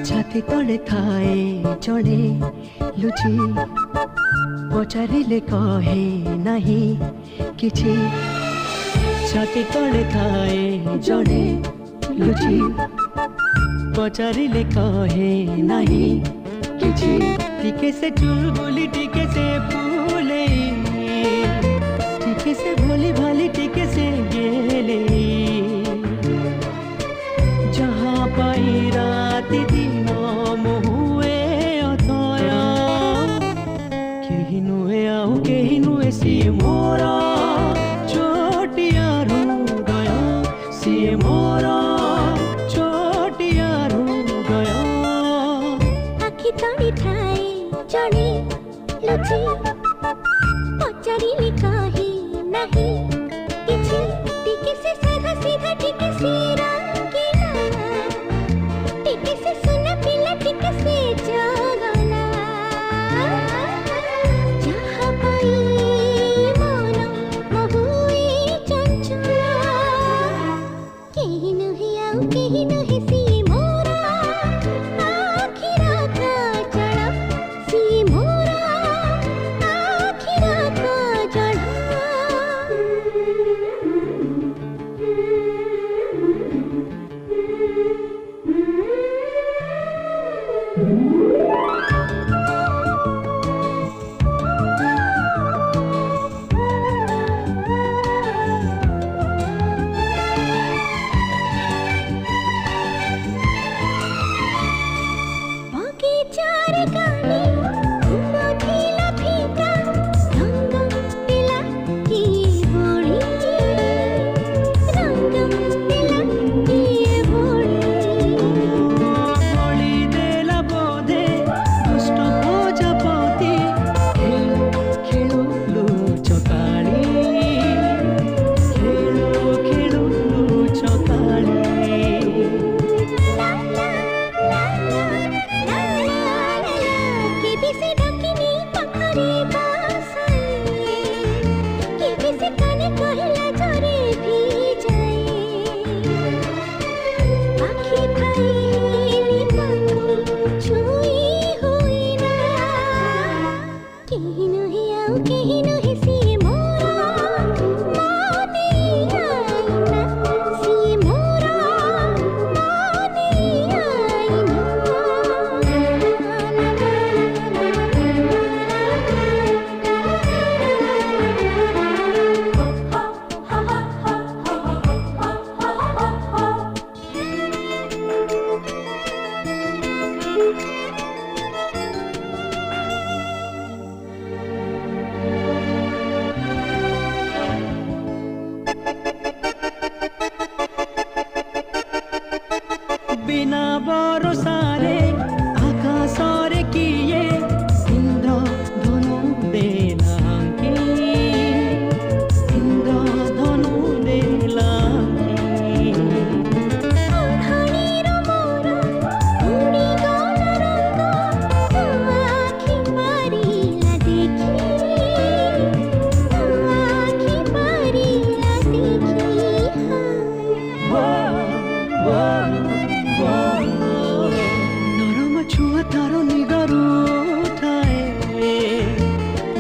छाती तले थाए जड़े लुचि पचारिले कहे नाही किछि छाती तले थाए जड़े लुचि पचारिले कहे नाही किछि टिके से चुलबुली टिके से फूले टिके से भोली भाली टिके से गेले जहाँ पाई रात दिन मुहुए अथया केही नुहे आउ केही नुहे सी मोरा छोटिया हृदय सी मोरा छोटिया हृदय आखि तड़ी ठाए जड़े लुचि पचारिले कहे नाही किछि टिके से साधा सीधा टिके से रंगीला टिके से सुना पिला टिके से जगला जहाँ पाई मन मोहुए चंचला केही नुहे आउ केही नुहे सी मोरा आखिरा काजल सी मोरा आखिरा काजल बगीचार गाने मधिला फीका रंग दिला किए बोली रंग दिला किए बोली बलि देला बोधे दुष्ट प्रजापति खेलु लुचकाली खेलु लुचकाली केबी से डकिनी पखरे बासाए केबी से काने कहला झरे भी जाए आखि भाईली ताकू छुई हुई ना केही नुहे आउ केही नुहे सी मोरा माने आईना सी मोरा माने बिना भरोसारे आकाशरे किए इंद्र धनु देला इंद्र धनु देला ओढ़णीर मोर उड़ी गला रंग आखि मारिला देखी आखि मारिला देखी नरम छुआ तार निगारू ठाए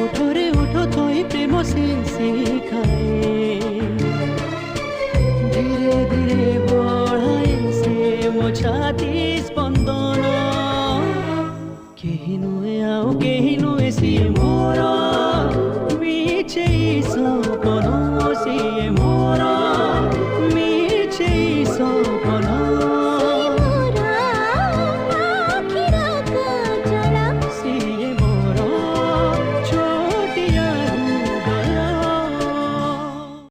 ओठरे ओठ थई प्रेम से सिखाए धीरे धीरे बढ़ाए से मो छाती स्पंदन केही नुहे आउ केही नुहे सी मोरा मिछे सपन सी मोरा मिछे सपन